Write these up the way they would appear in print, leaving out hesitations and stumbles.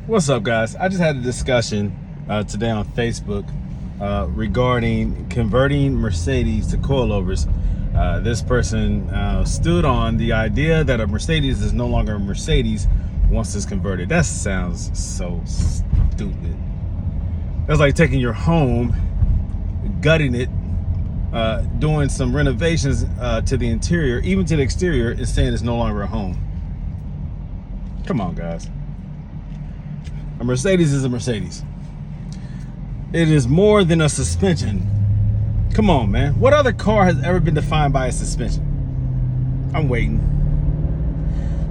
What's up, guys? I just had a discussion today on Facebook regarding converting Mercedes to coilovers. This person stood on the idea that a Mercedes is no longer a Mercedes once it's converted. That sounds so stupid. That's like taking your home, gutting it, doing some renovations to the interior, even to the exterior, and saying it's no longer a home. Come on, guys. A Mercedes is a Mercedes. It is more than a suspension. Come on, man. What other car has ever been defined by a suspension? I'm waiting.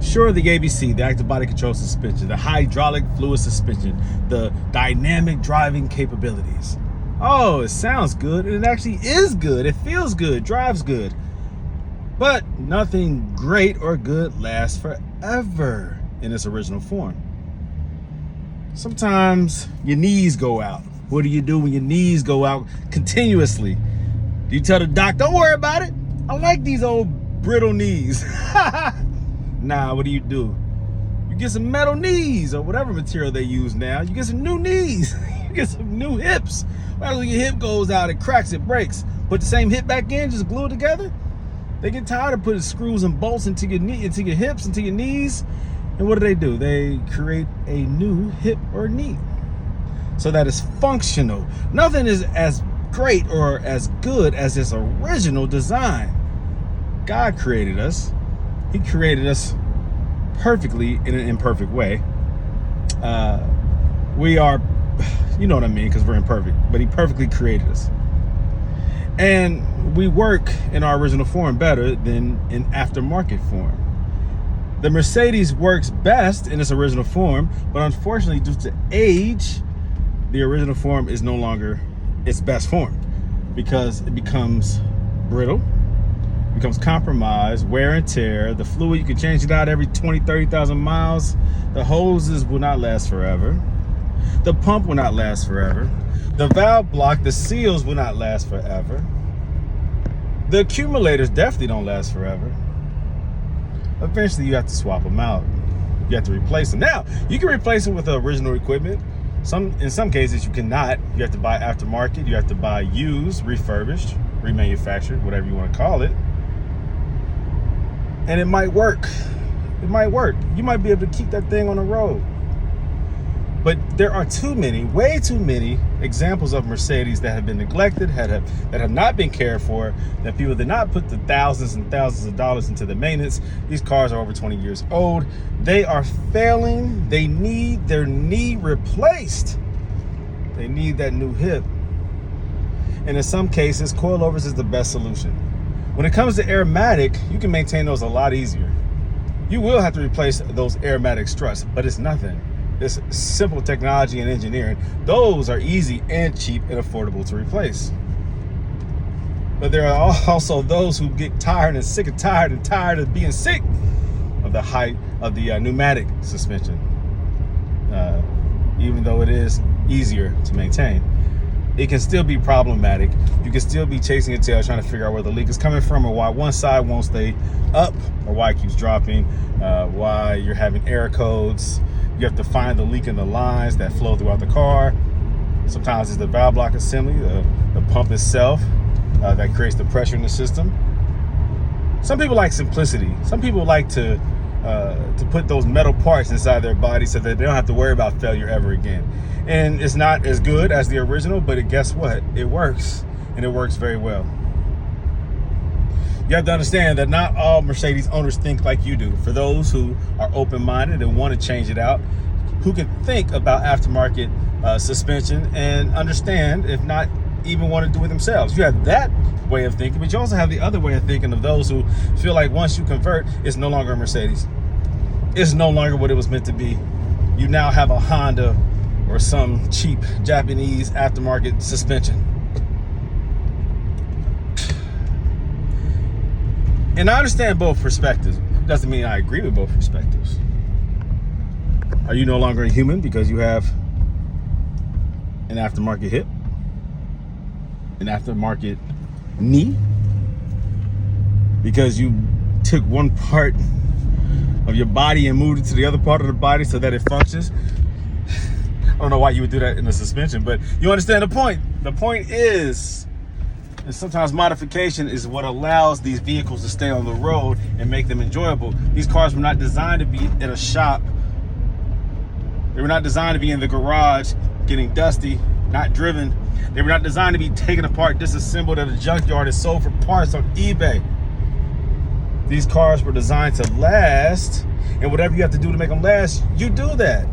Sure, the ABC, the active body control suspension, the hydraulic fluid suspension, the dynamic driving capabilities. Oh, it sounds good, and it actually is good. It feels good, drives good. But nothing great or good lasts forever in its original form. Sometimes your knees go out. What do you do when your knees go out continuously? Do you tell the doc, don't worry about it? I like these old brittle knees. Nah, what do? You get some metal knees or whatever material they use now. You get some new knees. You get some new hips. Well, when your hip goes out, it cracks, it breaks. Put the same hip back in, just glue it together. They get tired of putting screws and bolts into your knee, into your hips, into your knees. And what do? They create a new hip or knee so that it's functional. Nothing is as great or as good as its original design. God created us. He created us perfectly in an imperfect way. We are, you know what I mean, because we're imperfect, but He perfectly created us. And we work in our original form better than in aftermarket form. The Mercedes works best in its original form, but unfortunately, due to age, the original form is no longer its best form because it becomes brittle, becomes compromised, wear and tear. The fluid, you can change it out every 20, 30,000 miles. The hoses will not last forever. The pump will not last forever. The valve block, the seals will not last forever. The accumulators definitely don't last forever. Eventually, you have to swap them out. You have to replace them. Now, you can replace them with the original equipment. In some cases, you cannot. You have to buy aftermarket. You have to buy used, refurbished, remanufactured, whatever you want to call it. And it might work. It might work. You might be able to keep that thing on the road. But there are way too many examples of Mercedes that have been neglected, that have not been cared for, that people did not put the thousands and thousands of dollars into the maintenance. These cars are over 20 years old. They are failing. They need their knee replaced. They need that new hip. And in some cases, coilovers is the best solution. When it comes to aromatic, you can maintain those a lot easier. You will have to replace those aromatic struts, but it's nothing. It's simple technology and engineering. Those are easy and cheap and affordable to replace. But there are also those who get tired and tired of being sick of the height of the pneumatic suspension. Even though it is easier to maintain, it can still be problematic. You can still be chasing your tail, trying to figure out where the leak is coming from, or why one side won't stay up, or why it keeps dropping, why you're having error codes. You have to find the leak in the lines that flow throughout the car. Sometimes it's the valve block assembly, the pump itself that creates the pressure in the system. Some people like simplicity. Some people like to put those metal parts inside their body so that they don't have to worry about failure ever again. And it's not as good as the original, but guess what? It works, and it works very well. You have to understand that not all Mercedes owners think like you do. For those who are open-minded and want to change it out, who can think about aftermarket suspension and understand, if not even want to do it themselves. You have that way of thinking, but you also have the other way of thinking of those who feel like once you convert, it's no longer a Mercedes. It's no longer what it was meant to be. You now have a Honda or some cheap Japanese aftermarket suspension. And I understand both perspectives. Doesn't mean I agree with both perspectives. Are you no longer a human because you have an aftermarket hip, an aftermarket knee, because you took one part of your body and moved it to the other part of the body so that it functions? I don't know why you would do that in the suspension, but you understand the point. The point is, and sometimes modification is what allows these vehicles to stay on the road and make them enjoyable. These cars were not designed to be in a shop. They were not designed to be in the garage getting dusty, not driven. They were not designed to be taken apart, disassembled at a junkyard and sold for parts on eBay. These cars were designed to last, and whatever you have to do to make them last, you do that.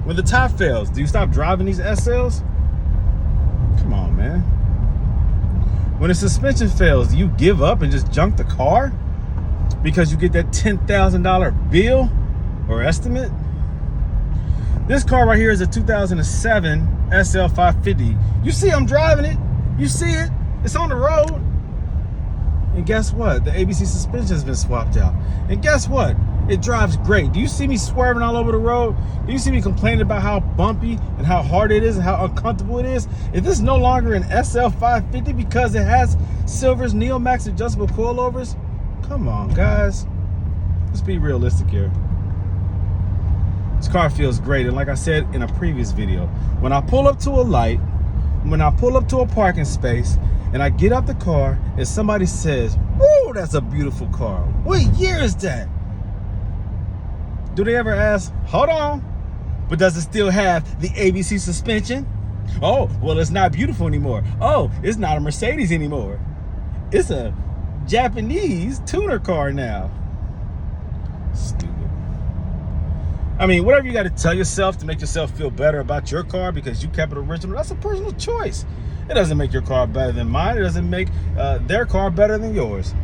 When the top fails, do you stop driving these SLs? Come on, man. When the suspension fails, do you give up and just junk the car because you get that $10,000 bill or estimate? This car right here is a 2007 SL550. You see I'm driving it. You see it. It's on the road. And guess what? The ABC suspension has been swapped out. And guess what? It drives great. Do you see me swerving all over the road? Do you see me complaining about how bumpy and how hard it is and how uncomfortable it is? If this is no longer an SL550 because it has Silver's Neomax adjustable coilovers, come on, guys. Let's be realistic here. This car feels great, and like I said in a previous video, when I pull up to a light, when I pull up to a parking space, and I get out the car, and somebody says, "Whoa, that's a beautiful car. What year is that?" Do they ever ask, "Hold on, but does it still have the ABC suspension?" "Oh, well, it's not beautiful anymore." "Oh, it's not a Mercedes anymore. It's a Japanese tuner car now." Stupid. I mean, whatever you got to tell yourself to make yourself feel better about your car because you kept it original, that's a personal choice. It doesn't make your car better than mine. It doesn't make their car better than yours.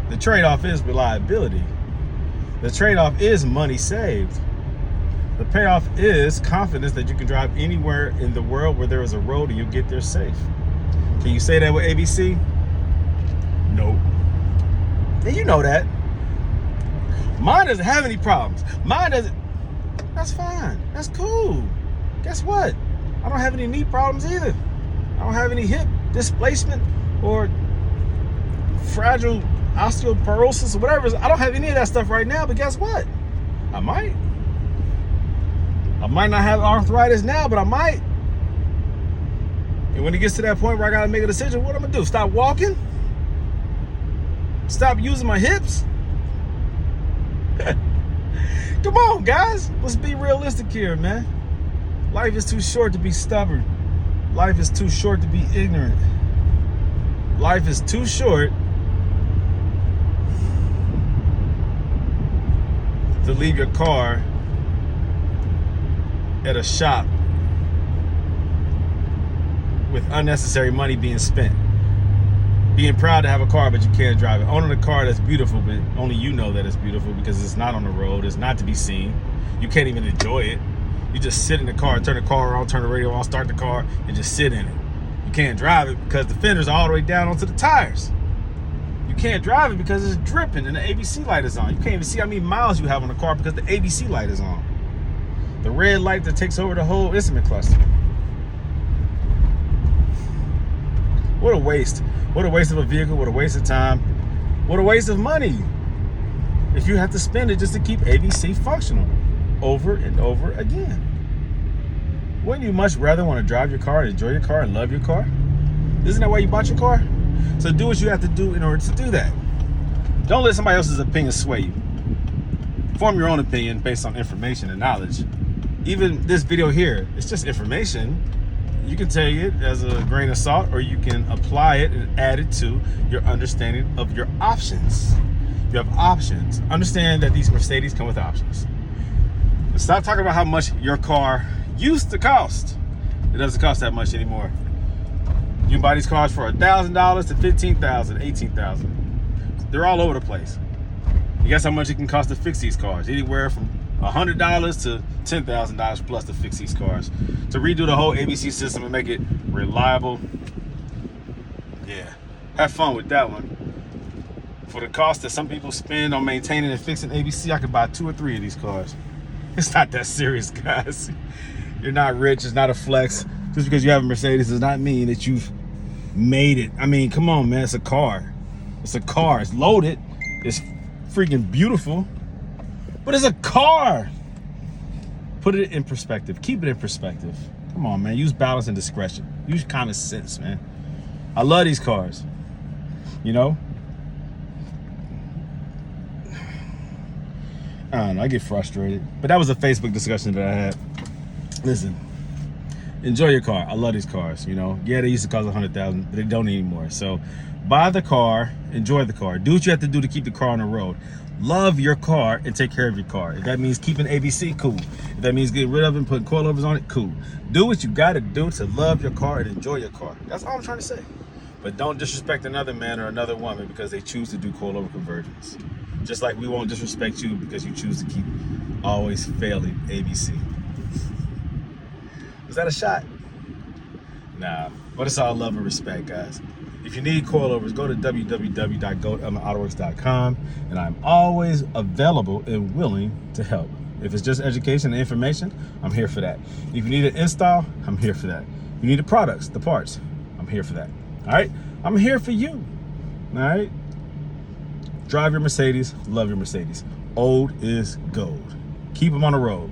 The trade-off is reliability. The trade-off is money saved. The payoff is confidence that you can drive anywhere in the world where there is a road and you'll get there safe. Can you say that with ABC? Nope. And you know that. Mine doesn't have any problems. Mine doesn't. That's fine. That's cool. Guess what? I don't have any knee problems either. I don't have any hip displacement or fragile osteoporosis or whatever. I don't have any of that stuff right now, but guess what? I might. I might not have arthritis now, but I might. And when it gets to that point where I gotta make a decision, what I'm gonna do? Stop walking? Stop using my hips? Come on, guys. Let's be realistic here, man. Life is too short to be stubborn. Life is too short to be ignorant. Life is too short to leave your car at a shop with unnecessary money being spent. Being proud to have a car, but you can't drive it. Owning a car that's beautiful, but only you know that it's beautiful because it's not on the road. It's not to be seen. You can't even enjoy it. You just sit in the car, turn the car on, turn the radio on, start the car, and just sit in it. You can't drive it because the fenders are all the way down onto the tires. You can't drive it because it's dripping and the ABC light is on. You can't even see how many miles you have on the car because the ABC light is on. The red light that takes over the whole instrument cluster. What a waste. What a waste of a vehicle. What a waste of time. What a waste of money. If you have to spend it just to keep ABC functional over and over again. Wouldn't you much rather want to drive your car, enjoy your car, and love your car? Isn't that why you bought your car? So do what you have to do in order to do that. Don't let somebody else's opinion sway you. Form your own opinion based on information and knowledge. Even this video here, it's just information. You can take it as a grain of salt, or you can apply it and add it to your understanding of your options. You have options. Understand that these Mercedes come with options. But stop talking about how much your car used to cost. It doesn't cost that much anymore. You can buy these cars for $1,000 to $15,000, $18,000. They're all over the place. You guess how much it can cost to fix these cars? Anywhere from $100 to $10,000 plus to fix these cars. To redo the whole ABC system and make it reliable. Yeah, have fun with that one. For the cost that some people spend on maintaining and fixing ABC, I could buy 2 or 3 of these cars. It's not that serious, guys. You're not rich. It's not a flex. Just because you have a Mercedes does not mean that you've made it. I mean, come on, man. It's a car. It's a car. It's loaded. It's freaking beautiful. But it's a car. Put it in perspective. Keep it in perspective. Come on, man. Use balance and discretion. Use common sense, man. I love these cars. You know? I don't know. I get frustrated. But that was a Facebook discussion that I had. Listen. Enjoy your car. I love these cars, you know. Yeah, they used to cost $100,000, but they don't anymore. So buy the car, enjoy the car. Do what you have to do to keep the car on the road. Love your car and take care of your car. If that means keeping ABC, cool. If that means getting rid of it and putting coilovers on it, cool. Do what you gotta do to love your car and enjoy your car. That's all I'm trying to say. But don't disrespect another man or another woman because they choose to do coilover conversions. Just like we won't disrespect you because you choose to keep always failing ABC. Was that a shot? Nah, but it's all love and respect, guys. If you need coilovers, go to www.goldelementautoworks.com, and I'm always available and willing to help. If it's just education and information, I'm here for that. If you need an install, I'm here for that. If you need the products, the parts, I'm here for that. All right? I'm here for you. All right? Drive your Mercedes, love your Mercedes. Old is gold. Keep them on the road.